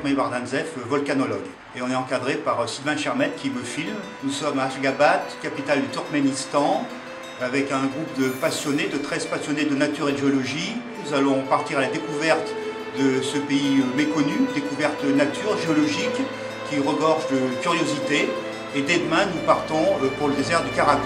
Meir Bardanzef, volcanologue. Et on est encadré par Sylvain Chermet qui me filme. Nous sommes à Ashgabat, capitale du Turkménistan, avec un groupe de passionnés, de 13 passionnés de nature et de géologie. Nous allons partir à la découverte de ce pays méconnu, découverte nature, géologique, qui regorge de curiosité. Et dès demain, nous partons pour le désert du Karakum.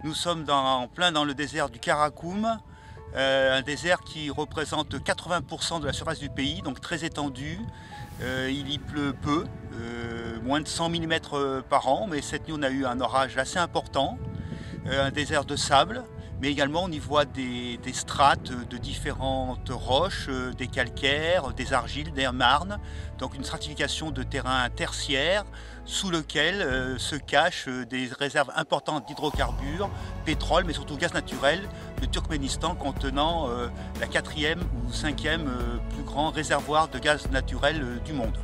Nous sommes en plein dans le désert du Karakum, un désert qui représente 80% de la surface du pays, donc très étendu. Il y pleut peu, moins de 100 mm par an, mais cette nuit on a eu un orage assez important. Un désert de sable, mais également on y voit des strates de différentes roches, des calcaires, des argiles, des marnes, donc une stratification de terrain tertiaire sous lequel se cachent des réserves importantes d'hydrocarbures, pétrole, mais surtout gaz naturel, le Turkménistan contenant la 4e ou 5e plus grand réservoir de gaz naturel du monde.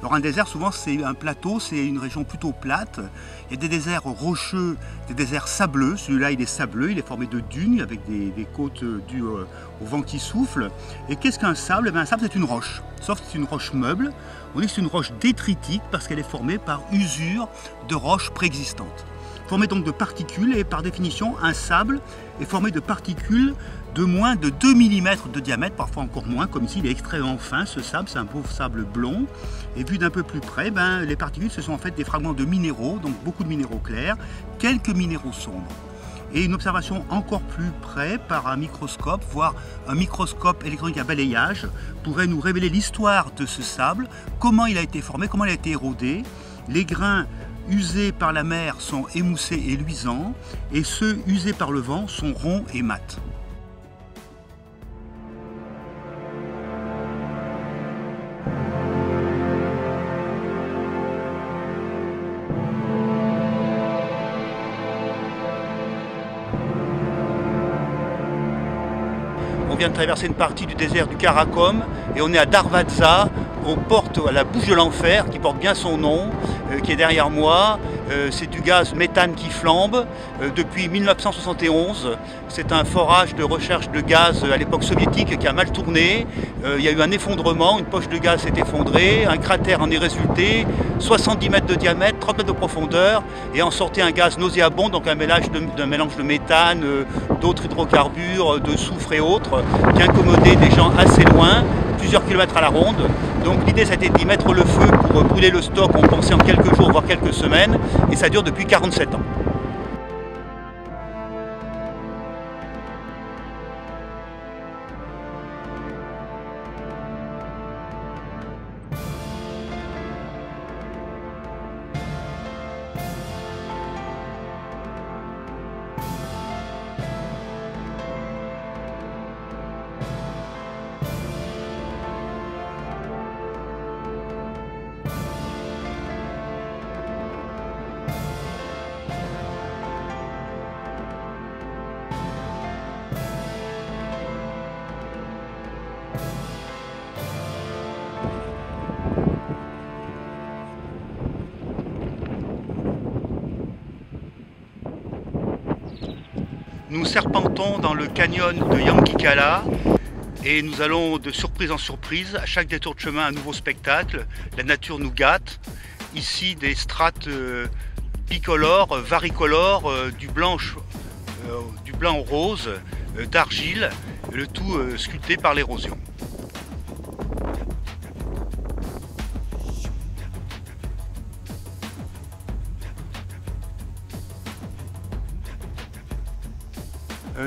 Alors un désert, souvent c'est un plateau, c'est une région plutôt plate. Il y a des déserts rocheux, des déserts sableux. Celui-là il est sableux, il est formé de dunes avec des côtes dues au vent qui souffle. Et qu'est-ce qu'un sable? Eh bien, un sable c'est une roche, sauf que c'est une roche meuble. On dit que c'est une roche détritique parce qu'elle est formée par usure de roches préexistantes. Formée donc de particules, et par définition un sable est formé de particules de moins de 2 mm de diamètre, parfois encore moins, comme ici il est extrêmement fin ce sable, c'est un pauvre sable blond. Et vu d'un peu plus près, les particules ce sont en fait des fragments de minéraux, donc beaucoup de minéraux clairs, quelques minéraux sombres. Et une observation encore plus près par un microscope, voire un microscope électronique à balayage, pourrait nous révéler l'histoire de ce sable, comment il a été formé, comment il a été érodé. Les grains usés par la mer sont émoussés et luisants, et ceux usés par le vent sont ronds et mats. On vient de traverser une partie du désert du Karakum et on est à Darvaza, aux portes, à la bouche de l'enfer, qui porte bien son nom, qui est derrière moi. C'est du gaz méthane qui flambe depuis 1971. C'est un forage de recherche de gaz à l'époque soviétique qui a mal tourné. Il y a eu un effondrement, une poche de gaz s'est effondrée, un cratère en est résulté, 70 mètres de diamètre, 30 mètres de profondeur, et en sortait un gaz nauséabond, donc un mélange de méthane, d'autres hydrocarbures, de soufre et autres, qui incommodait des gens assez loin, plusieurs kilomètres à la ronde. Donc l'idée, ça a été d'y mettre le feu pour brûler le stock, on pensait en quelques jours, voire quelques semaines, et ça dure depuis 47 ans. Nous serpentons dans le canyon de Yangikala et nous allons de surprise en surprise. À chaque détour de chemin, un nouveau spectacle. La nature nous gâte. Ici, des strates bicolores, varicolores, du blanc au rose, d'argile, le tout sculpté par l'érosion.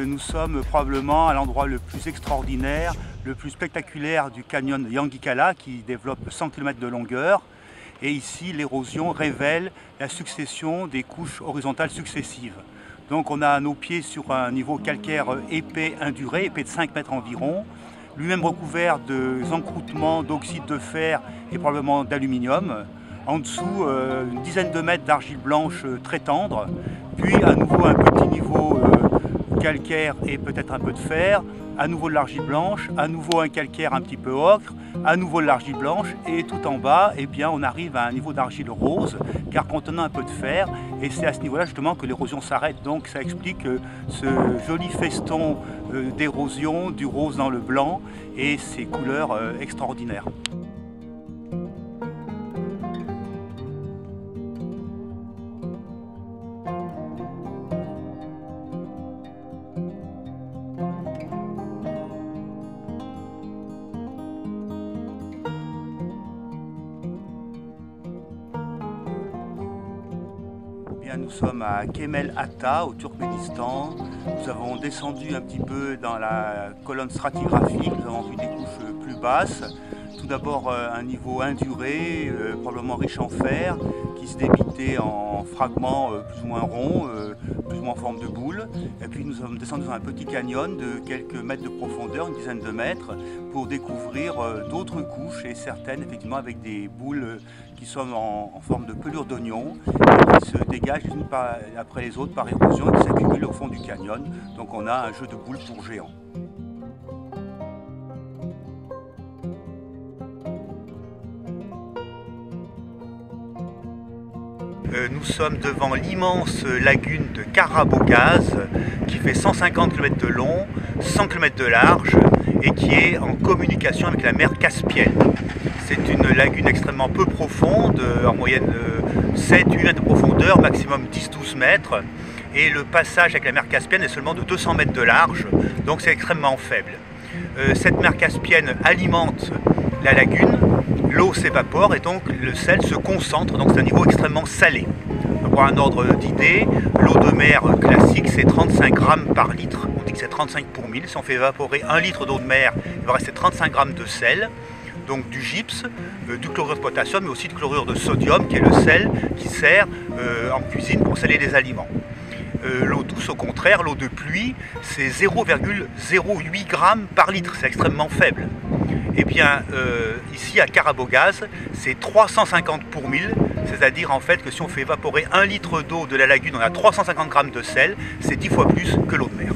Nous sommes probablement à l'endroit le plus extraordinaire, le plus spectaculaire du canyon Yangikala qui développe 100 km de longueur. Et ici, l'érosion révèle la succession des couches horizontales successives. Donc on a à nos pieds sur un niveau calcaire épais induré, épais de 5 mètres environ, lui-même recouvert de encroûtements d'oxyde de fer et probablement d'aluminium. En dessous, une dizaine de mètres d'argile blanche très tendre, puis à nouveau un petit niveau calcaire et peut-être un peu de fer, à nouveau de l'argile blanche, à nouveau un calcaire un petit peu ocre, à nouveau de l'argile blanche et tout en bas, eh bien, on arrive à un niveau d'argile rose car contenant un peu de fer et c'est à ce niveau-là justement que l'érosion s'arrête. Donc ça explique ce joli feston d'érosion, du rose dans le blanc et ces couleurs extraordinaires. Nous sommes à Kemel Ata, au Turkménistan. Nous avons descendu un petit peu dans la colonne stratigraphique. Nous avons vu des couches plus basses. Tout d'abord un niveau induré, probablement riche en fer, qui se débitait en fragments plus ou moins ronds, plus ou moins en forme de boule. Et puis nous sommes descendus dans un petit canyon de quelques mètres de profondeur, une dizaine de mètres, pour découvrir d'autres couches, et certaines effectivement avec des boules qui sont en forme de pelure d'oignon, qui se dégagent les unes après les autres par érosion et qui s'accumulent au fond du canyon. Donc on a un jeu de boules pour géants. Nous sommes devant l'immense lagune de Karabogaz qui fait 150 km de long, 100 km de large et qui est en communication avec la mer Caspienne. C'est une lagune extrêmement peu profonde, en moyenne 7-8 mètres de profondeur, maximum 10-12 mètres. Et le passage avec la mer Caspienne est seulement de 200 mètres de large, donc c'est extrêmement faible. Cette mer Caspienne alimente la lagune, l'eau s'évapore et donc le sel se concentre, donc c'est un niveau extrêmement salé. Pour un ordre d'idée, l'eau de mer classique c'est 35 grammes par litre, on dit que c'est 35 pour 1000. Si on fait évaporer 1 litre d'eau de mer, il va rester 35 grammes de sel, donc du gypse, du chlorure de potassium, mais aussi du chlorure de sodium qui est le sel qui sert en cuisine pour saler les aliments. L'eau douce, au contraire, l'eau de pluie, c'est 0,08 grammes par litre, c'est extrêmement faible. Eh bien, ici à Karabogaz, c'est 350 pour 1000, c'est-à-dire en fait que si on fait évaporer 1 litre d'eau de la lagune, on a 350 grammes de sel, c'est 10 fois plus que l'eau de mer.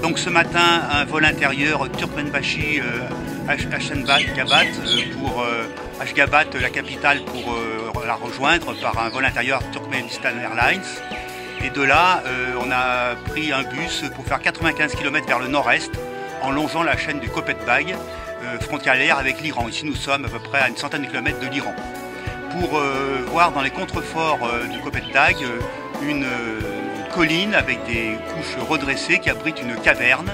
Donc ce matin, un vol intérieur Turkmenbashi Ashgabat pour Ashgabat, la capitale, pour la rejoindre par un vol intérieur Turkmenistan Airlines. Et de là, on a pris un bus pour faire 95 km vers le nord-est en longeant la chaîne du Köpetbag, frontalière avec l'Iran. Ici, nous sommes à peu près à une centaine de kilomètres de l'Iran. Pour voir dans les contreforts du Köpetbag une colline avec des couches redressées qui abritent une caverne,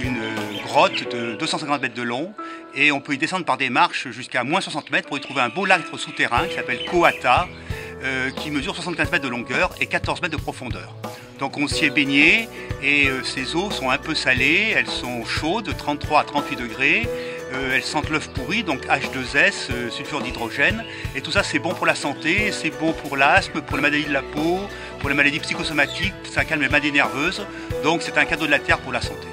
une grotte de 250 mètres de long, et on peut y descendre par des marches jusqu'à moins 60 mètres pour y trouver un beau lac souterrain qui s'appelle Koata, qui mesure 75 mètres de longueur et 14 mètres de profondeur. Donc on s'y est baigné et ces eaux sont un peu salées, elles sont chaudes, 33 à 38 degrés, elles sentent l'œuf pourri, donc H2S, sulfure d'hydrogène, et tout ça c'est bon pour la santé, c'est bon pour l'asthme, pour les maladies de la peau, pour les maladies psychosomatiques, ça calme les maladies nerveuses, donc c'est un cadeau de la Terre pour la santé.